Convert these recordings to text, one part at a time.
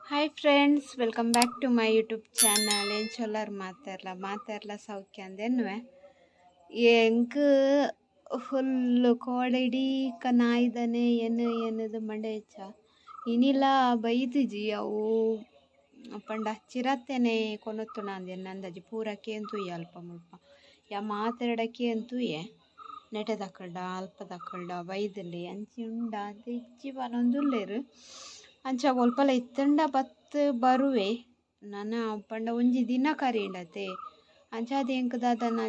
Hi friends, welcome back to my YouTube channel. ಏನು ಚೊಲ್ಲರ್ ಮಾತಾಡ್ಲ ಸೌಖ್ಯ ಅಂದೇನುವೆ ಎಂಕ್ ಫುಲ್ಲು ಕೋಡಡಿ ನಾಯ್ದನೆ ಏನದು ಮಂಡೆ ಹೆಚ್ಚ ಇನಿಲ್ಲ ಬೈದಿಜಿ ಅವು ಪಂಡ ಚಿರತೆನೆ ಕೊನೊತ್ತುನ ಅಂದೆ ನಂದಜಿ ಪೂರಕ್ಕೆ ಅಂತೂ ಅಲ್ಪ ಮುಲ್ಪ ಯಾ ಮಾತಾಡಕ್ಕೆ ಅಂತೂ ನೆಟೆ ತಕ್ಕಳ್ಡ ಅಲ್ಪ ತಕ್ಕಳ್ಡ ಬೈದಲ್ಲಿ ಅಂಚಿ ಉಂಡ ಅಂತ ಇಚ್ಚಿ ಬನೊಂದುಲ್ಲೇರು ಅಂಚ ಒಲ್ಪಲ ಇತ್ತಂಡ ಬತ್ ಬರುವೆ ನನ್ನ ಪಂಡ ಒಂಜಿ ದಿನ ಕರೀಂಡತೆ ಅಂಚ ಅದು ಎಂಕ್ ದಾದನ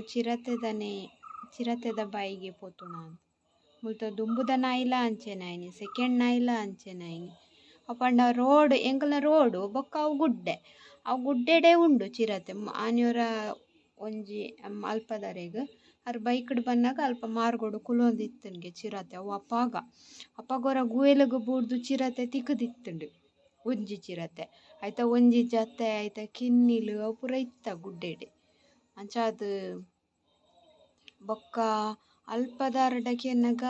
ಚಿರತೆದ ಬಾಯಿಗೆ ಪೋತುಣ ಅಂತ ಮುಲ್ತ ದುಂಬುದ Nayila ಅಂಚೆನಾಯಿನಿ second Nayila ಅಂಚೆನಾಯಿನಿ ಅಪಂಡ road ಎಂಕಲ್ನ road ಬೊಕ್ಕ ಅವು ಗುಡ್ಡೆಡೆ ಉಂಡು ಚಿರತೆ ಆನೆಯವರ ಒಂಜಿ ಅಲ್ಪದರೆಗ್ ಅವ್ರ ಬೈಕ್ಡ್ ಬಂದಾಗ ಅಲ್ಪ ಮಾರ್ಗೋಡು ಕುಲೊಂದಿತ್ತನ್ಗೆ ಚಿರತೆ ಅವು ಅಪ್ಪಗೊರ ಗುಯಲಿಗೆ ಬೂಡ್ದು ಚಿರತೆ ತಿಕ್ಕದಿತ್ತುಂಡು ಒಂಜಿ ಚಿರತೆ ಆಯ್ತ ಒಂಜಿ ಜತೆ ಆಯ್ತ ಕಿನ್ನಿಲು ಅವು ಪೂರ ಇತ್ತ ಗುಡ್ಡೆಡೆ ಅಂಚ ಅದು ಬೊಕ್ಕ ಅಲ್ಪದಾರಡಕ್ಕೆ ಎನ್ನಗ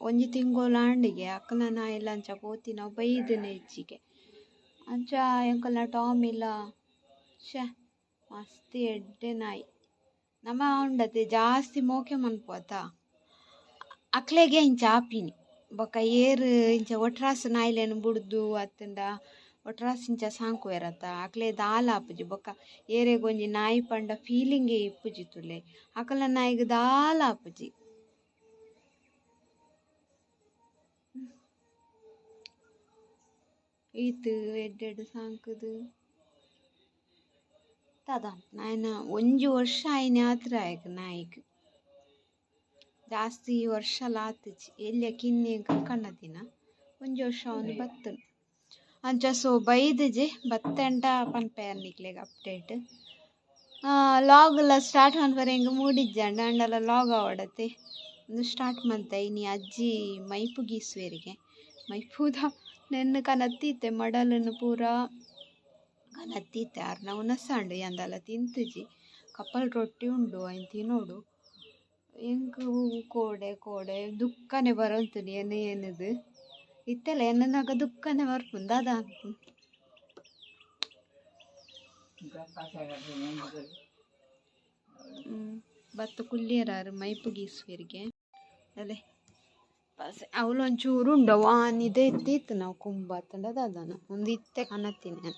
ಒಂಜಿ ತಿಂಗೋಲಾಂಡಿಗೆ ಅಕ್ಕಲ ನಾಯಿಲ ಅಂಚ ಪೋತಿ ನಾವು ಬೈದನೆ ಹೆಚ್ಚಿಗೆ ಅಂಚ ಎಂಕಲ್ನ ಟಾಮ್ ಇಲ್ಲ ಮಸ್ತ್ ಎಡ್ಡೆ ನಾಯಿ ನಮ್ಮ ಉಂಡತೆ ಜಾಸ್ತಿ ಮೋಕೆ ಮನ್ಪುವತ ಅಕ್ಲೆಗೆ ಇಂಚ ಆಪಿನಿ ಬೊಕ್ಕ ಏರು ಇಂಚ ಒಟ್ರಾಸ್ ನಾಯಿಲೇನು ಬುಡ್ದು ಅತ್ತಂಡ ಒಟ್ರಾಸ್ ಇಂಚ ಸಾಂಕು ಎರತ್ತ ಅಕ್ಲೆ ದಾಲ ಆಪುಜಿ ಬೊಕ್ಕ ಏರೆಗೊಂಜಿ ನಾಯಿ ಪಂಡ ಫೀಲಿಂಗೇ ಇಪ್ಪುಜಿ ತುಲೆ ಅಕಲ ನಾಯಿಗೆ ದಾಲ ಆಪುಜಿ ಈತು ಎಡ್ಡೆಡು ಸಾಂಕುದು ತದ ನಾಯನ ಒಂಜಿ ವರ್ಷ ಆಯ್ನ ಆತ್ರ ಆಯ್ಕ ನಾಯಿಗ್ ಜಾಸ್ತಿ ವರ್ಷ ಲಾತಿಜಿ ಎಲ್ಲಿಯ ಕಿನ್ನಿ ಕಣ್ಣದಿನ ಒಂಜಿ ವರ್ಷ ಒಂದು ಬತ್ತನು ಅಂಚ ಸೊ ಬೈದಜಿ ಬತ್ತೆಂಟ ಪನ್ಪೆ ಅನ್ನಿಕ್ಲೆಗ್ ಅಪ್ಡೇಟ್ ಲಾಗ್ಲ ಸ್ಟಾರ್ಟ್ ಮನ್ಪರೆ ಹಿಂಗೆ ಮೂಡಿಜ್ಜಂಡ ಅಂಡಲ ಲಾಗ್ ಆವಡತೆ ಒಂದು ಸ್ಟಾರ್ಟ್ ಮಂತ ಇನಿ ಅಜ್ಜಿ ಮೈಪು ಗೀಸುವೆರಿಗೆ ಮೈಪುದ ನೆನ್ನು ಕನತ್ತೀತೆ ಮಡಲನ್ನು ಪೂರ ಕನತ್ತೀತೆ ಆರ್ನ ಉನಸಾಂಡು ಎಂದಲ್ಲ ತಿಂತುಜಿ ಕಪ್ಪಲ್ ರೊಟ್ಟಿ ಉಂಡು ಅಯ್ನ ತಿನ್ನೋಡು ಎಂಕ್ ಕೋಡೆ ದುಃಖನೆ ಬರೋಂತುನಿ ಏನದು ಇತ್ತೆಲ್ಲ ಎನ್ನನಾಗ ದುಃಖನೆ ಬರ್ಪುಂದು ಅದ ಬತ್ತು ಕುಲ್ಲಿಯರಾರು ಮೈಪು ಗೀಸುವರಿಗೆ ಅದೇ ಅವಳೊಂಚೂರು ಉಂಡವು ಆನಿದೆ ಎತ್ತಿತ್ತು ನಾವು ಕುಂಬ ತಂಡದ ಅದನ ಒಂದು ಇತ್ತೆ ಕನತ್ತೀನಿ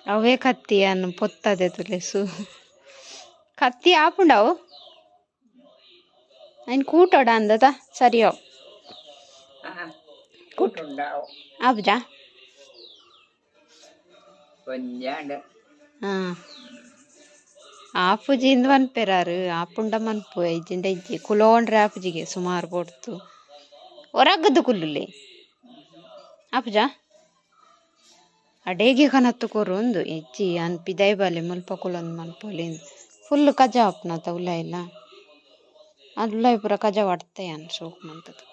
ಅವೇ ಕತ್ತಿ ಅನ್ನು ಪೊತ್ತದೆ ತುಲೆಸು ಕತ್ತಿ ಆಪುಂಡವು ఆయన కూటోడా అందదా సరియో ఆపుజా ಆಪುಜಿ ಇಂದು ಮನ್ಪೆರಾರು ಆಪುಂಡ ಮನ್ಪು ಇಜ್ಜಿಂಡ ಇಜ್ಜಿ ಕುಲೋಂಡ್ರೆ ಆಪುಜಿಗೆ ಸುಮಾರು ಕೊಡ್ತು ಹೊರಗದ್ದು ಕುಲ್ಲುಲೆ ಆಪುಜಾ ಅಡೇಗೆ ಕನತ್ತು ಕೊರು ಒಂದು ಇಜ್ಜಿ ಅನ್ಪಿ ದೈಬಾಲೆ ಮುಲ್ಪ ಕುಲೊಂದು ಮನ್ಪೊಲಿಂದು ಫುಲ್ ಕಜ ಆಪ್ನತ ಉಲ್ಲ ಇಲ್ಲ ಅಲ್ಲ ಪೂರ ಕಜ ಹೊಡ್ತೆ ಅನ್ ಸೋಕ್ ಮಂತದ್ದು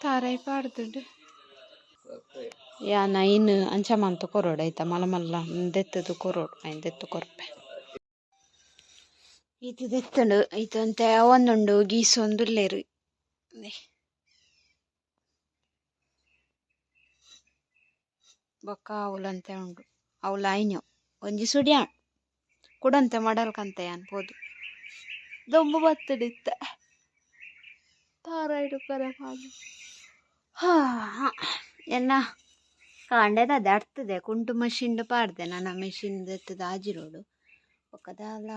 ತಾರೈ ಪಾಡ್ದುಂಡು ಯಾನ ಇನ್ನು ಅಂಚ ಮಂತು ಕೊರೋಡು ಆಯ್ತಾ ಮಲ್ಲ ದೆತ್ತದು ಕೊರೋಡು ಆಯ್ತು ದೆತ್ತು ಕೊರ್ಪೆ ಇದು ದೆತ್ತುಂಡು ಇದಂತೆ ಒಂದುಂಡು ಗೀಸೊಂದುಲ್ಲೇರು ಬೊಕ್ಕ ಅವಲಂತೆ ಉಂಡು ಅವಳು ಆಯ್ನವು ಒಂಜಿ ಸುಡಿಯ ಕುಡಂತೆ ಮಡಲ್ಕಂತೆ ಅನ್ಬೋದು ದೊಂಬು ಬತ್ತಡಿತ್ತ ತಾರಾಯ್ಡು ಕರೆ ಪಾಡು ಎನ್ನ ಕಾಂಡೆದ ಅದು ಅಡ್ತದೆ ಕುಂಟು ಮಷಿನ್ಡು ಪಾಡ್ದೆ ನನ್ನ ಮೆಷಿನ್ ಎತ್ತದ ಆಜಿರೋಡು ಒಕ್ಕದಲ್ಲ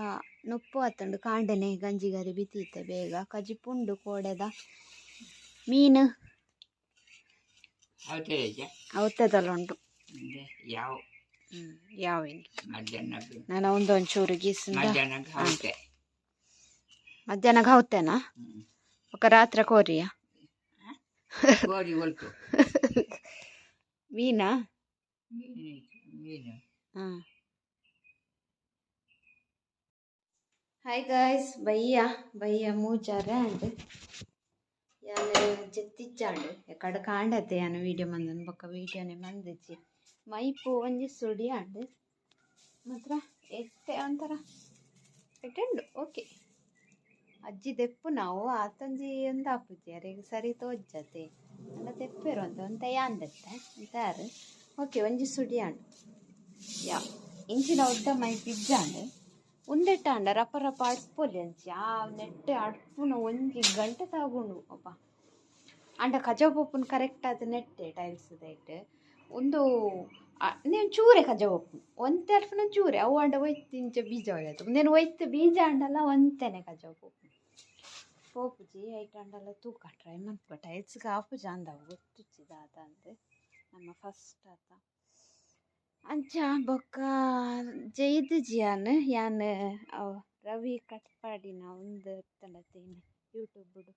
ನೊಪ್ಪು ಹತ್ತುಂಡು ಕಾಂಡೆನೆ ಗಂಜಿಗರಿ ಬಿತ್ತೀತೆ ಬೇಗ ಕಜಿಪುಂಡು ಕೋಡೆದ ಮೀನು ಅವತ್ತದಲ್ಲ ಉಂಟು ಯಾವೇನು ನಾನು ಒಂದೊಂಚೂರು ಗೀಸಿಂದ ಮಧ್ಯಾಹ್ನ ಹೌತೇನಾ ఒక ರಾತ್ರಿ ಕೋರಿಯಾ ಮೀನಾ ಹಾಯ್ ಗಾಯ್ಸ್ ಬಯ್ಯ ಮೂಚಾರೆ ಅಂಡ್ ಯಾನು ಜೆತ್ತಿಚ್ಚಾಂಡು ಎಕ್ಕಡ ಕಾಂಡತೆ ಯಾನು ವೀಡಿಯೋ ಮಂದನು ಬೊಕ್ಕ ವೀಡಿಯೋನೆ ಮಂದಿಚ್ಚಿ ಮೈಪು ಒಂಜಿ ಸುಡಿ ಅಂಡ್ ಮಾತ್ರ ಎತ್ತೆ ಒಂಥರ ಪೆಟ್ಟಂಡು ಓಕೆ ಅಜ್ಜಿ ದೆಪ್ಪು ನಾವು ಆತಂಜಿ ಒಂದು ಆಪುಜಿ ಯಾರಿಗೆ ಸರಿ ತೋಜ್ಜತೆ ಅಂಡ ತೆಪ್ಪೇರು ಅಂತ ಒಂತ ಯಾಂದತ್ತೆ ಅಂತಾರು ಓಕೆ ಒಂಜಿ ಸುಡಿಯಾಂಡು ಯಾ ಇಂಚಿನ ಒಡ್ಡ ಮೈ ಪಿಜ್ಜಾಂಡು ಉಂದೆಟ್ಟ ಅಂಡ ರಪ ರಪ ಅಡ್ಪೊಲಿ ಅಂಚಿ ಆ ನೆಟ್ಟೆ ಅಡ್ಪುನ ಒಂಜಿ ಗಂಟೆ ತಗೊಂಡು ಅಪ್ಪ ಅಂಡ ಕಜಾವ್ ಪಪ್ಪುನ ಕರೆಕ್ಟ್ ಆದ ನೆಟ್ಟೆ ಟೈಲ್ಸ್ ದೈಟ್ ಒಂದು నేను ಚೂರೆ ಕಜ ಒಪ್ಪು ಒಂತೆ ಅಡ್ಪುನ ಚೂರೆ ಅವು ಅಂಡ ಒಯ್ತು ಇಂಚ ಬೀಜ ಒಯ್ಯದು నేను ಒಯ್ತು ಬೀಜ ಅಂಡಲ್ಲ ಒಂತೆನೆ ಕಜ ಪಪ್ಪು ಪೋಪುಜಿ ಐಟ್ ಅಂಡಲ್ಲ ತೂಕ ಟ್ರೈ ಮನ್ಪ ಟೈಲ್ಸ್ಗೆ ಆಪುಜ ಅಂದವು ಗೊತ್ತುಚ್ಚಿದ ಆತ ಅಂತೆ ನಮ್ಮ ಫಸ್ಟ್ ಆತ ಅಂಚ ಬೊಕ್ಕ ಜೈದು ಜಿಯಾನ್ ಯಾನ್ ರವಿ ಕಟ್ಪಾಡಿನ ಒಂದು ತಲತೇನೆ ಯೂಟ್ಯೂಬ್ಡು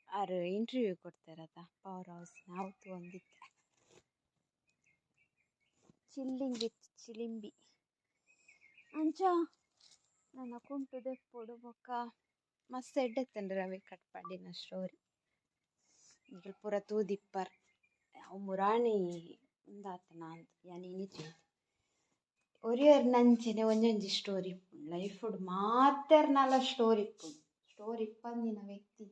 ಆರು ಇಂಟರ್ವ್ಯೂ ಕೊಡ್ತಾರದ ಪವರ್ ಹೌಸ್ ನಾವು ಒಂದಿತ್ತೆ ಚಿಲ್ಲಿಂಗ್ ವಿತ್ ಚಿಲಿಂಬಿ ಅಂಚ ನನ್ನ ಕುಂಟು ದೆಪ್ಪೊಡು ಬೊಕ್ಕ ಮಸ್ತ್ ಎಡ್ಡೆತ್ತಂಡು ರವಿ ಕಟ್ಪಾಡಿನ ಸ್ಟೋರಿ ಈಗ ಪೂರ ತೂದಿಪ್ಪರ್ ಅವು ಮುರಾಣಿ ಉಂದಾತನ ಅಂತ ಯಾನ್ ಇನಿಚು ಒರಿಯರ್ ನಂಚಿನ ಒಂಜೊಂಜಿ ಸ್ಟೋರಿ ಇಪ್ಪುಂಡು ಲೈಫುಡು ಮಾತೆರ್ನಲ ಸ್ಟೋರಿ ಇಪ್ಪುಂಡು ಸ್ಟೋರಿ ಇಪ್ಪಂದಿನ ವ್ಯಕ್ತಿ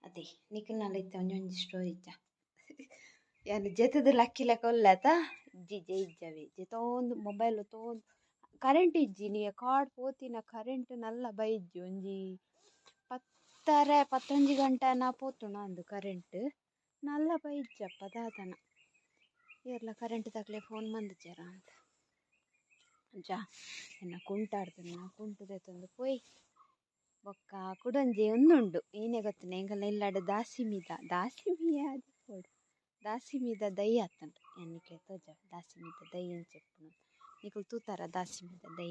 ಅದೇ ನಿಖಲ್ನಲ್ಲ ಇತ್ತ ಒಂಜೊಂಜಿ ಸ್ಟೋರಿ ಇಜ್ಜ ಯಾನ್ ಜೆತದ ಲಕ್ಕಿಲ ಕೊಲ್ಲತ ಇಜ್ಜಿ ಇಜ್ಜವೆ ಜೆತೊಂದು ಮೊಬೈಲ್ ತೋಂದು ಕರೆಂಟ್ ಇಜ್ಜಿ ನೀ ಕಾರ್ಡ್ ಪೋತಿನ ಕರೆಂಟ್ ನಲ್ಲ ಬೈಜ್ಜಿ ಒಂಜಿ 11 ಗಂಟೆನ ಪೋತುಣ ಅಂದು ಕರೆಂಟ್ ನಲ್ಲ ಬೈಜ್ಜಪ್ಪ ದಾದನ ಇರ್ಲ ಕರೆಂಟ್ ತಕ್ಲೆ ಫೋನ್ ಮಂದಿಜರ ಅಂತ ಅಂಚ ಎನ್ನ ಕುಂಟಾಡ್ದು ಕುಂಟುದೆ ತಂದು ಪೋಯ್ ಬೊಕ್ಕ ಕುಡೊಂಜಿ ಒಂದುಂಡು ಏನೇ ಗೊತ್ತಿನ ಎಂಕಲ್ನ ಇಲ್ಲಾಡು ದಾಸಿಮಿಯ ಅದು ದಾಸಿಮೀದ ದೈ ಆತಂಡು ಎನ್ನಿಕ್ಲೆ ತೋಜ ದಾಸಿಮೀದ ದೈ ಅಂಚೆಪ್ಪುನು ನಿಕುಲು ತೂತಾರ ದಾಸಿಮೀದ ದೈ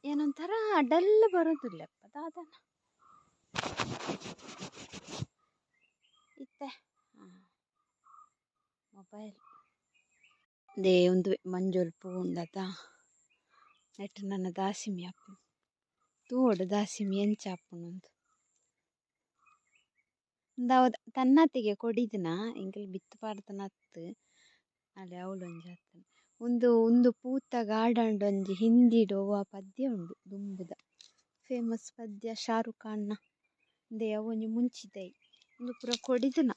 ಏನೊಂಥರ ಡಲ್ ಬರೋದಿಲ್ಲಪ್ಪ ದಾದನ ಇತ್ತೆ ಮೊಬೈಲ್ ದೇ ಒಂದು ಮಂಜೋಲ್ ಪೂ ಉಂಡತ ನೆಟ್ಟು ನನ್ನ ದಾಸಿಮಿ ಅಪ್ಪು ತೂಡು ದಾಸಿಮಿ ಎಂಚಾಪುನೊಂದು ದಾವದ ತನ್ನತ್ತಿಗೆ ಕೊಡಿದನ ಎಂಕಲ್ ಬಿತ್ತು ಪಾಡ್ದನತ್ತು ಅಲ್ಲಿ ಅವಳೊಂಜಿ ಆತನ ಒಂದು ಪೂತ ಗಾರ್ಡನ್ ಒಂಜಿ ಹಿಂದಿಡು ಆ ಪದ್ಯ ಉಂಡು ದುಂಬುದ ಫೇಮಸ್ ಪದ್ಯ ಶಾರುಖ್ ಖಾನ್ನ ದೇ ಅವೊಂಜಿ ಮುಂಚಿದೈ ಒಂದು ಪೂರ ಕೊಡಿದನ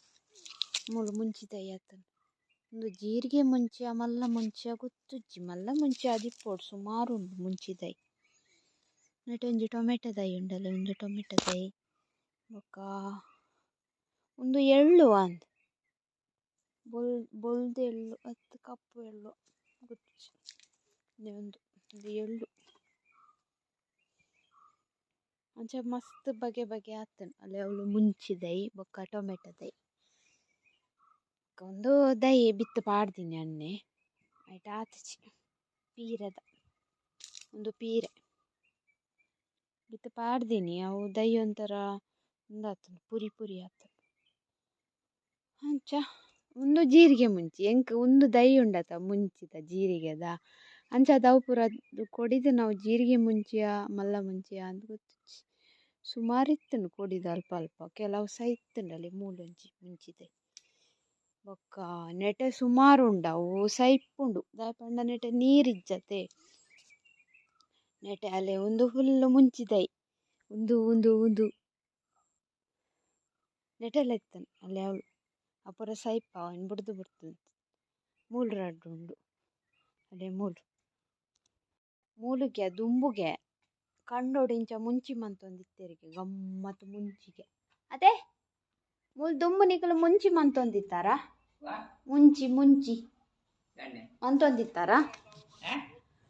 ಮೂಲು ಮುಂಚಿದೈ ಆತನ ಒಂದು ಜೀರಿಗೆ ಮುಂಚಿಯ ಮಲ್ಲ ಮುಂಚಿಯ ಗೊತ್ತುಜ್ಜಿ ಮಲ್ಲ ಮುಂಚಿ ಅದಿಪ್ಪೋಡು ಸುಮಾರು ಉಂಡು ಮುಂಚಿದೈ ನೆಟ್ಟು ಒಂಜಿ ಟೊಮೆಟೊ ದೈ ಉಂಡಲ್ಲ ಒಂದು ಟೊಮೆಟೊ ದೈ ಬೊಕ್ಕ ಒಂದು ಎಳ್ಳು ಅಂದ್ ಬೊಲ್ದು ಎಳ್ಳು ಅತ್ತು ಕಪ್ಪು ಎಳ್ಳು ಗೊತ್ತು ಒಂದು ಎಳ್ಳು ಅಂಚ ಮಸ್ತ್ ಬಗೆ ಬಗೆ ಆತನು ಅಲ್ಲಿ ಅವಳು ಮುಂಚಿದೈ ಬೊಕ್ಕ ಟೊಮೆಟೊ ದೈ ಒಂದು ದೈ ಬಿತ್ತು ಪಾಡ್ದಿನಿ ಅಣ್ಣೆ ಆಯ್ತು ಆತಚಿ ಪೀರದ ಒಂದು ಪೀರೆ ಬಿತ್ತು ಪಾಡ್ದಿನಿ ಅವು ದೈ ಒಂಥರ ಒಂದಾತನು ಪುರಿ ಪುರಿ ಆತನು ಅಂಚ ಒಂದು ಜೀರಿಗೆ ಮುಂಚಿ ಎಂಕ್ ಒಂದು ದೈ ಉಂಡತ ಮುಂಚಿದ ಜೀರಿಗೆದ ಅಂಚ ಅವು ಪೂರ ಕೊಡಿದು ನಾವು ಜೀರಿಗೆ ಮುಂಚಿಯ ಮಲ್ಲ ಮುಂಚಿಯ ಅಂತ ಗೊತ್ತಿಚ್ಚಿ ಸುಮಾರಿತ್ತನು ಕೊಡಿದು ಅಲ್ಪ ಅಲ್ಪ ಕೆಲವು ಸಹ ಇತ್ತಂಡಲ್ಲಿ ಮೂಲೊಂಜಿ ಮುಂಚಿದೆ ಬೊಕ್ಕ ನೆಟೆ ಸುಮಾರು ಉಂಡವು ಸೈಪ್ಪುಂಡು ದಾಯಪಂಡ ನೆಟೆ ನೀರಿಜ್ಜತೆ ನೆಟೆ ಅಲ್ಲೇ ಒಂದು ಫುಲ್ಲು ಮುಂಚಿದೈ ಒಂದು ಒಂದು ಒಂದು ನೆಟೆಲ್ಲ ಇತ್ತನು ಅಲ್ಲಿ ಅವಳು ಅಪುರ ಸೈಪ ಅವನು ಬಿಡ್ದು ಮೂಲು ರಡ್ಡು ಉಂಡು ಅದೇ ಮೂಲಿಗೆ ದುಂಬುಗೆ ಕಂಡೋಡಿಂಚ ಮುಂಚಿ ಮಂತೊಂದಿತ್ತೆರಿಗೆ ಗಮ್ಮತ್ತು ಮುಂಚಿಗೆ ಅದೇ ಮೂಲು ದುಂಬು ನಿಕಲು ಮುಂಚಿ ಮಂತೊಂದಿತ್ತಾರ ಮುಂಚಿ ಮಂತೊಂದಿತ್ತಾರ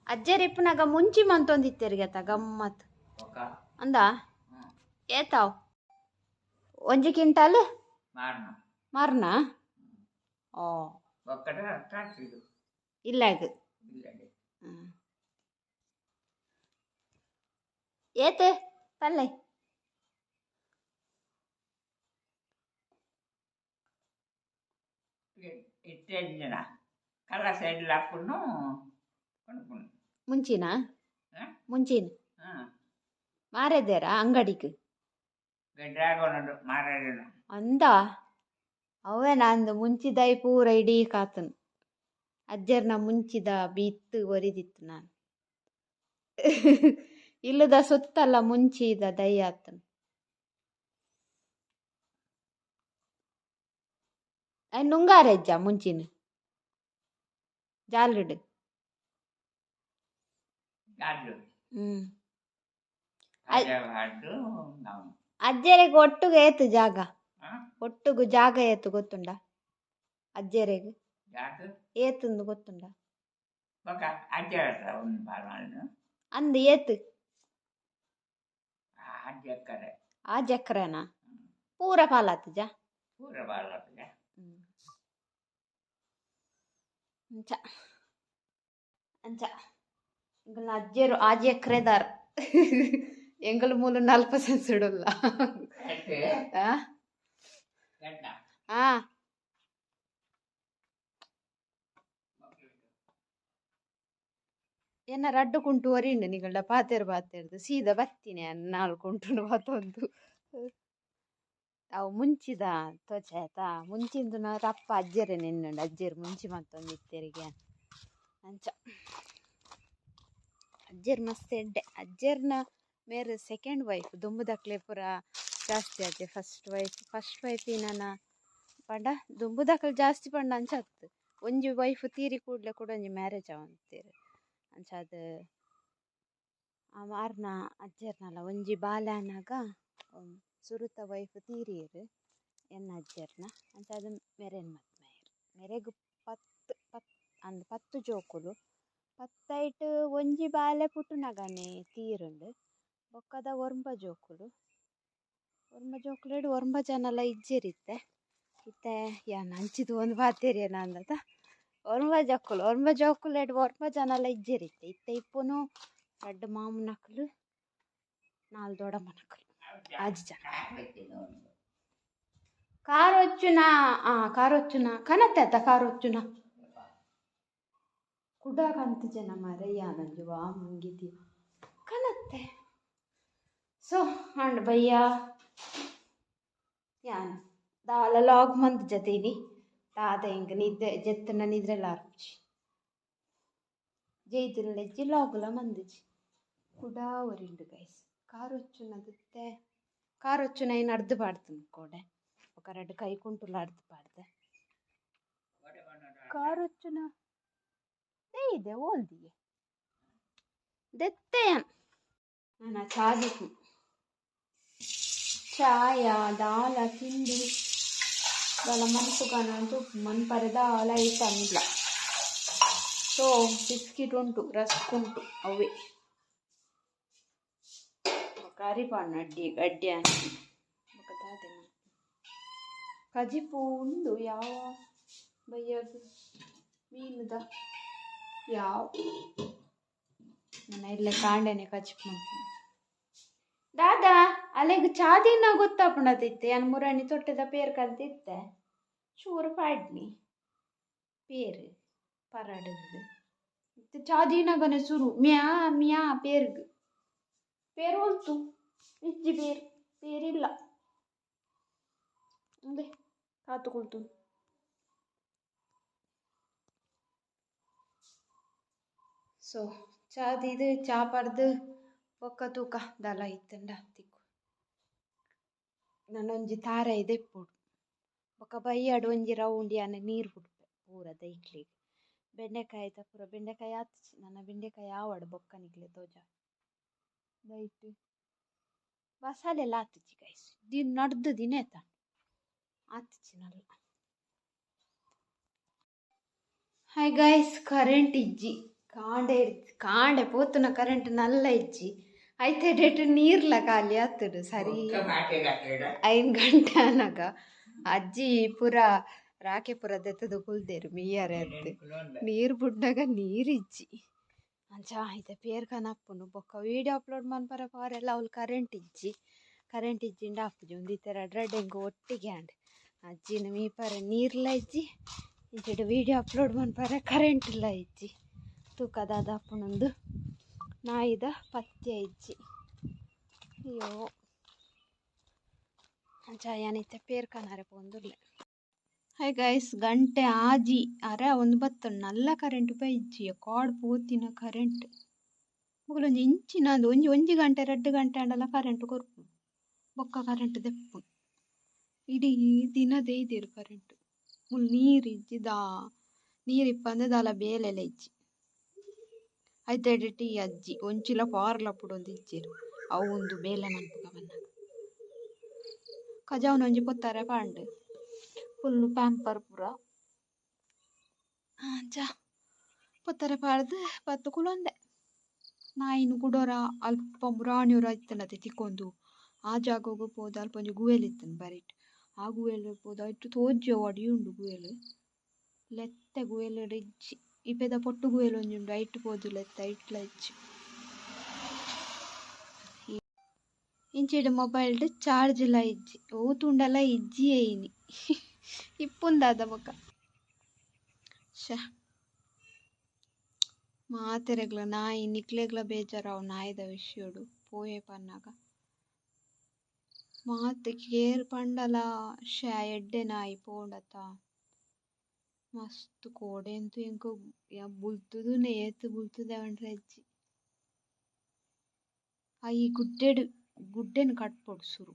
ಅಜ್ಜರಿಪ್ಪನಾಗ ಮುಂಚಿ ಮಂತೊಂದಿತ್ತೆರಿಗೆ ಅತ್ತ ಗಮ್ಮತ್ ಅಂದ ಏತಾವ್ ಒಂಜಿ ಕ್ವಿಂಟಾಲ್ ಮಾರ್ನ ಓ ಇಲ್ಲಾಗ ಏತೆ ಪಲ್ಲೆ ಮುಂಚಿನ ಮಾರೇದೇರ ಅಂಗಡಿಗೆ ಅಂದ ಅವೇ ನಂದು ಮುಂಚಿದೈ ಪೂರ ಇಡೀ ಕಾತನು ಅಜ್ಜರ್ನ ಮುಂಚಿದ ಬಿತ್ತು ಒರಿದಿತ್ತು ನಾನು. ಇಲ್ಲದ ಸುತ್ತಲ್ಲ ಮುಂಚಿದ ದಯ್ಯಾತನು. ನುಂಗಾರೆಜ್ಜ ಮುಂಚಿನ ಜಾಲ್ರಡು. ಅಜ್ಜೆರೆಗೆ ಒಟ್ಟುಗೆ ಏತು ಜಾಗ, ಒಟ್ಟುಗು ಜಾಗ ಏತು ಗೊತ್ತುಂಡ? ಅಜ್ಜೆರೆಗೆ ಏತುಂದು ಗೊತ್ತುಂಡ? ಅಂದ್ ಏತು 5 ಎಕರೆನಾ? ಪೂರ ಪಾಲಾತುಜ ಅಂಚ ಅಂಚ ಎಂಕಲ್ನ ಅಜ್ಜೆರು 6 ಎಕರೆದಾರ್. ಎಂಕಲ್ ಮೂಲು 40 ಸೆನ್ಸುಡುಲ್ಲ. ಹಾ ಎನ್ನ ರಡ್ಡು ಕುಂಟು ಒರಿಂಡು ನಿಗಳ್ಡ ಪಾತೆರ್ದು ಸೀದಾ ಬತ್ತೀನಿ ನಾಲ್ ಕುಂಟು ಮತ್ತೊಂದು ಅವು ಮುಂಚಿದ ತೋಚಾಯ್ತ. ಮುಂಚಿಂದು ರಪ್ಪ ಅಜ್ಜೆರೆ ನೆನ್ನುಂಡು, ಅಜ್ಜೆರು ಮುಂಚಿ ಮತ್ತೊಂದು ಇತ್ತೆರಿಗೆ ಅಂಚ. ಅಜ್ಜೆರ್ ಮಸ್ತ್ ಎಡ್ಡೆ. ಅಜ್ಜೆರ್ನ ಮೇರೆ ಸೆಕೆಂಡ್ ವೈಫ್ ದುಂಬುದಕ್ಲೆ ಪೂರ ಜಾಸ್ತಿ ಅಜ್ಜೆ. ಫಸ್ಟ್ ವೈಫ್ ನನ್ನ ಪಂಡ ದುಂಬುದಕ್ಲೆ ಜಾಸ್ತಿ ಪಂಡ ಅಂಚತ್ತು. ಒಂಜಿ ವೈಫ್ ತೀರಿ ಕೂಡ್ಲೆ ಕೂಡ ಒಂಜಿ ಮ್ಯಾರೇಜ್ ಅವಂತೀರು ಅಂಚ. ಅದು ಮಾರ್ನ ಅಜ್ಜೆರ್ನಲ್ಲ ಒಂಜಿ ಬಾಲ್ಯನಾಗ ಸುರುತ ವೈಫ್ ತೀರಿಯರು ಎನ್ನ ಅಜ್ಜರ್ನ ಅಂಚ. ಅದು ಮೆರೆನ್ ಮತ್ ಮೆರೆಗ್ 10 ಜೋಕುಲು 10 ಒಂಜಿ ಬಾಲೆ ಪುಟ್ಟುನಗನೆ ತೀರುಂಡು ಬೊಕ್ಕದ 9 ಜೋಕುಲು 9 ಜನಲ ಇಜ್ಜೆರಿತ್ತೆ ಇತ್ತೆ ಯಾನ್ ಅಂಚಿದು ಒಂದು ಬಾತೇರಿಯನ ಅಂದದ 9 ಜೋಕುಲು 9 ಜನಲ ಇಜ್ಜೆರಿತ್ತೆ ಇತ್ತೆ ಇಪ್ಪುನು 2 ಮಾಮನಕಲು 4 ದೊಡಮ್ಮನಕಲು 5 ಜನ. ಕಾರೊಚ್ಚುನ ಕನತ್ತ ಕಾರೊಚ್ಚುನ ಕುಡ ಕಂತು ಜನ ಮರಯ್ಯಾನಂಜು ವಾ ಮುಂಗಿತಿ ಕನತ್ತೆ. ಸೊ ಅಂಡ್ ಬಯ್ಯ ಯಾನ್ ದಾಲ ಲಾಗ್ ಮಂತ್ ಜತೇನಿ ದಾದ ಇಂಕ ನಿದ್ದೆ ಜೆತ್ತನ ನಿದ್ರೆಲ್ಲ ಆರ್ಪುಜಿ ಜೈತಿನಲೆಜ್ಜಿ ಲಾಗುಲ ಮಂದಿಜಿ ಕುಡ ಒರಿಂಡು ಗೈಸ್. ಕಾರೊಚ್ಚುನದಿತ್ತೆ ಕಾರೊಚ್ಚುನ ಏನು ಅರ್ದು ಪಾಡ್ತು ಕೋಡೆ ఒక 2 ಕೈ ಕುಂಟುಲ ಅರ್ದು ಪಾಡ್ದೆ ಕಾರೊಚ್ಚುನ ಇದೆ ಓಲ್ದಿಗೆ ದೆತ್ತೆಯನ್ ನನ್ನ ಚಾದಿಕು ಚಾಯ ದಾಲ ತಿಂದು ದಾಲ ಮನಸ್ಸು ಕಾಣಂತು ಮನ್ಪರೆ ದಾಲ ಐಟಮ್ಲ. ಸೊ ಬಿಸ್ಕಿಟ್ ಉಂಟು, ರಸ್ಕ್ ಉಂಟು, ಅವೇ ಕರಿಪಾನು ಗಡ್ಡೆ ಹಾಕಿ ಕಜಿಪು ಉಂಡು. ಯಾವ ಬಯ್ಯದು ಮೀನುದ ಯಾವ ನನ್ನ ಇಲ್ಲೇ ಕಾಂಡೆನೆ ಕಜಿಪು ಮಾಡ್ತೀನಿ ದಾದಾ ಅಲೆಗ್ ಚಾದಿನ ಗೊತ್ತಾಪಣತಿತ್ತೆ ಅನ್ ಮುರಾಣಿ ತೊಟ್ಟೆದ ಪೇರ್ ಕಲ್ತಿತ್ತೆ ಚೂರು ಪಾಡ್ನಿ ಪೇರು ಪರಡದು ಚಾದಿನಗನೆ ಸುರು ಮ್ಯಾ ಮ್ಯಾ ಪೇರ್ಗ್ ಪೇರು ಹೊಲ್ತು ಇಜ್ಜಿ ಪೇರಿಲ್ಲ ಅದೇ ಕಾತುಕೊಳ್ತು. ಸೊ ಚಾದಿದು ಚಾ ಪರ್ದು ಒಕ್ಕ ತೂಕ ದಲ ಇತ್ತಂಡ ತಿಕ್ಕು ನನ್ನೊಂಜಿ ತಾರ ಇದೆ ಪೋಡು ಒಕ್ಕ ಬೈಯಾಡು ಒಂಜಿ ರೌಂಡ್ ಯಾನೆ ನೀರು ಬಿಡ್ಪೆ ಪೂರ ದೈಕ್ಲಿಗೆ. ಬೆಂಡೆಕಾಯಿ ಆಯ್ತಾ ಪೂರ ಬೆಂಡೆಕಾಯಿ ಆತಿಜಿ ನನ್ನ ಬೆಂಡೆಕಾಯಿ ಆವಡು ಬೊಕ್ಕನಿಗ್ಲೆ ತೋಜ ದೈಟ್ ಮಸಾಲೆ ಎಲ್ಲ ಆತಿಜಿ ಗೈಸ್. ನಡ್ದು ದಿನ ಆಯ್ತಾ ಆತಿಜಿ ನಲ್ಲ. ಹಾಯ್ ಗೈಸ್ ಕರೆಂಟ್ ಇಜ್ಜಿ ಕಾಂಡೆ ಪೋತುನ ಕರೆಂಟ್ ನಲ್ಲ ಇಜ್ಜಿ ಐತೆ ಡೇಟ್ ನೀರ್ಲ ಖಾಲಿ ಆತುಡು ಸರಿ 5 ಗಂಟೆ ಅನಗ ಅಜ್ಜಿ ಪೂರ ರಾಕೆ ಪೂರ ದೆತ್ತದು ಕುಲ್ದೇರು ಮೀಯರೆ ಅತ್ತೆ ನೀರು ಬುಡ್ಡಾಗ ನೀರಿಜ್ಜಿ ಅಂಚ ಐತೆ ಪೇರ್ ಕನಪ್ಪುನು ಬೊಕ್ಕ ವೀಡಿಯೋ ಅಪ್ಲೋಡ್ ಮನ್ಪರ ಪಾರೆಲ್ಲ ಅವ್ಲು ಕರೆಂಟ್ ಇಜ್ಜಿಂಡ ಆಪುಜಿ ಒಂದಿತ್ತರ ಡ್ರೆಡ್ ಒಟ್ಟಿಗೆ ಅಂಡ್ ಅಜ್ಜಿನ ಮೀಪರ ನೀರ್ಲ ಇಜ್ಜಿ ಇಂಚೆಡು ವೀಡಿಯೋ ಅಪ್ಲೋಡ್ ಮನ್ಪರ ಕರೆಂಟ್ ಇಲ್ಲ ಇಜ್ಜಿ ತೂಕದಾದ ಅಪ್ಪುನೊಂದು ನಾಯಿದ ಪತ್ಯ ಇಜ್ಜಿ ಅಯ್ಯೋ ಅಂಚ ಯಾನೈತೆ ಪೇರ್ ಕನಾರೆ ಪೋಂದುಲ್ಲೆ. ಹಾಯ್ ಗೈಸ್ ಗಂಟೆ ಆಜಿ ಅರೆ ಒಂದು ಬತ್ತುಂಡು ನಲ್ಲ ಕರೆಂಟ್ ಬೈಜಿ ಕಾಡ್ ಪೋತಿನ ಕರೆಂಟ್ ಮುಗುಲೊಂಜಿ ಇಂಚಿನದು ಒಂಜಿ ಗಂಟೆ 2 ಗಂಟೆ ಅಂಡಲ ಕರೆಂಟ್ ಕೊರ್ಪು ಬೊಕ್ಕ ಕರೆಂಟ್ ದೆಪ್ಪು ಇಡೀ ದಿನ ದೇಯ್ದೆರ್ ಕರೆಂಟ್ ಮುಲ್ ನೀರ್ ಇಜ್ಜಿ ನೀರ್ ಇಪ್ಪಂದೆ ದಾಲ ಬೇಲೆಲ ಇಜ್ಜಿ ಐತೆಡ್ ಟೀ ಅಜ್ಜಿ ಒಂಚಿಲ ಪಾರ್ಲ ಪುಡೊಂದು ಇಜ್ಜೆರ್ ಅವು ಒಂದು ಬೇಲೆ ಮನ್ಪುಗ ಬನ್ನಾಗ ಕಜಾವನ ಒಂಜಿ ಪೊತ್ತಾರೆ ಪಾಂಡ್ ಫುಲ್ ಪ್ಯಾಂಪರ್ ಪೂರ ಜಾ ಪೊತ್ತಾರೆ ಪಾಡ್ದು ಪತ್ತು ಕುಲೊಂದೆ ನಾಯಿನ್ ಕುಡೋರ ಅಲ್ಪ ರಾಣಿಯವ್ರ ಇತ್ತನತೆ ತಿಕ್ಕೊಂದು ಆ ಜಾಗಗ್ ಪೋದು ಅಲ್ಪ ಒಂಜಿ ಗುವೆಲ್ ಇತ್ತನ ಬರಿಟ್ ಆ ಗುವೆಲ್ ಪೋದು ಐಟು ತೋಜಿ ಒಡಿ ಉಂಡು ಗುವೆಲ್ ಲೆತ್ತೆ ಗುವೆಲ್ ಇಜ್ಜಿ ಇಪ್ಪೆದ ಪೊಟ್ಟು ಗುವೆಲ್ ಒಂಜಿ ಉಂಡು ಐಟ್ ಪೋದು ಲೆತ್ತ ಐಟ್ಲ ಇಜ್ಜಿ ಇಂಚಿಡ್ ಮೊಬೈಲ್ ಚಾರ್ಜ್ ಲ ಇಜ್ಜಿ ಓತುಂಡಲ ಇಜ್ಜಿ ಏಯ್ನಿ ಇಪ್ಪುಂದಾದ ಬೊಕ ಶ ಮಾತೆರೆಗ್ಲ ನಾಯಿ ನಿಕ್ಲೆಗ್ಲ ಬೇಜಾರಾವು ನಾಯಿದ ವಿಷಯಡು ಪೋಯೆ ಪನ್ನಾಗ ಮಾತೆ ಕೇರ್ ಪಂಡಲ ಎಡ್ಡೆ ನಾಯಿ ಪೋಂಡತ ಮಸ್ತ್ ಕೋಡೆ ಅಂತೂ ಎಂಕ ಬುಲ್ತುದು ಏತ್ ಬುಲ್ತುದೆ ಅಂಡ್ರೆ ಅಜ್ಜಿ ಈ ಗುಡ್ಡೆನ್ ಕಟ್ಪೊಡು ಸುರು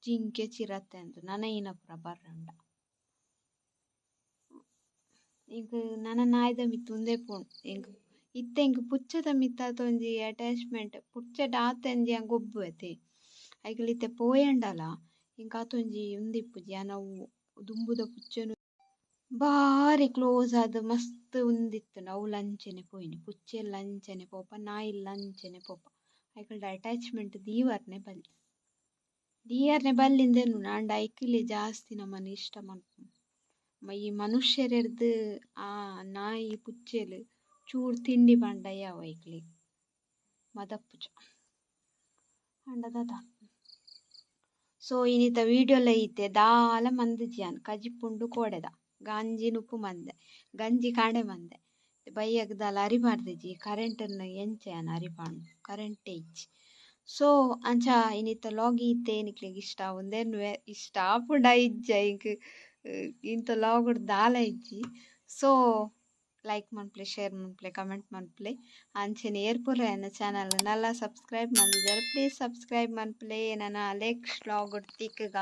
ಜಿಂಕೆ ಚಿರತೆ ಅಂದು ನನಯಿನ ಪುರ ಬರ್ರಂಡ ಇಂಕ್ ನನ ನಾಯ್ದ ಮಿತ್ತ್ ಉಂದೇ ಪೋಂಡು ಎಂಕ್ ಇತ್ತೆ ಇಂಕ್ ಪುಚ್ಚದ ಮಿತ್ತಾತ ಒಂಜಿ ಅಟ್ಯಾಚ್ಮೆಂಟ್ ಪುಚ್ಚಡ ಆತಂಜಿ ಅಂಗ್ ಗೊಬ್ಬುವೆತೆ ಐಕಲ್ ಇತ್ತೆ ಪೋಯಂಡಲ ಇಂಕ್ ಆತೊಂಜಿ ಉಂದಿಪ್ಪುಜಿ ಅನವು ದುಂಬುದ ಪುಚ್ಚನು ಬಾರಿ ಕ್ಲೋಸ್ ಆದ್ ಮಸ್ತ್ ಉಂದಿತ್ತುಂಡು ಅವು ಅಂಚೆನೆ ಪೋಯಿನಿ ಪುಚ್ಚೆಲ್ಲ ಅಂಚೆನೆ ಪೋಪ ನಾಯಿಲ್ಲ ಅಂಚೆನೆ ಪೋಪ ಐಕಲ್ಡ ಅಟ್ಯಾಚ್ಮೆಂಟ್ ದೀವರ್ನೆ ಬಲ್ಲಿಂದೆನು ಆಂಡ ಐಕಿಲೆ ಜಾಸ್ತಿ ನಮನ ಇಷ್ಟ ಮನ್ಪುಂಡು ಈ ಮನುಷ್ಯರೆರ್ದ್ ಆ ನಾಯಿ ಪುಚ್ಚೆಲ್ ಚೂರ್ ತಿಂಡಿ ಪಂಡ ಯಾವ್ ಐಕ್ಲೆ ಮದಪುಜ ಅಂಡದ ಸೊ ಇನ್ನಿತ ವಿಡಿಯೋಲ ಐತೆ ದಾಲ ಮಂದಿಜ್ಯಾನ್ ಕಜಿಪ್ಪುಂಡು ಕೋಡೆದ ಗಂಜಿ ನುಪ್ಪು ಮಂದೆ ಗಂಜಿ ಕಾಂಡೆ ಮಂದೆ ಬೈಯಗ್ ದಾಲ ಅರಿಬಾರ್ದಿಜ್ಜಿ ಕರೆಂಟನ್ನು ಎಂಚೆನ ಅರಿಪಾಂಡು ಕರೆಂಟೇ ಇಜ್ಜಿ ಸೊ ಅಂಚ ಇನ್ನಿತ ಲಾಗ್ ಈತೆ ನಿಕ್ಲೆಗ್ ಇಷ್ಟ ಒಂದೇನು ಇಷ್ಟ ಆಪುಂಡ ಇಜ್ಜ ಇಂಕ್ ಇಂತ ಲಾಗ್ ದಾಲ ಇಜ್ಜಿ ಸೊ ಲೈಕ್ ಮನ್ಪ್ಲೆ ಶೇರ್ ಮನ್ಪ್ಲೆ ಕಮೆಂಟ್ ಮನ್ಪ್ಲೆ ಅಂಚೆನೆ ಏರ್ಪುರ ಎನ್ನ channel Nalla subscribe ಮಂದಿದ್ದಾರೆ please subscribe ಮನ್ಪ್ಲೆ ನನ್ನ ನೆಕ್ಸ್ಟ್ ಲಾಗ್ ತಿಕ್ಕಗ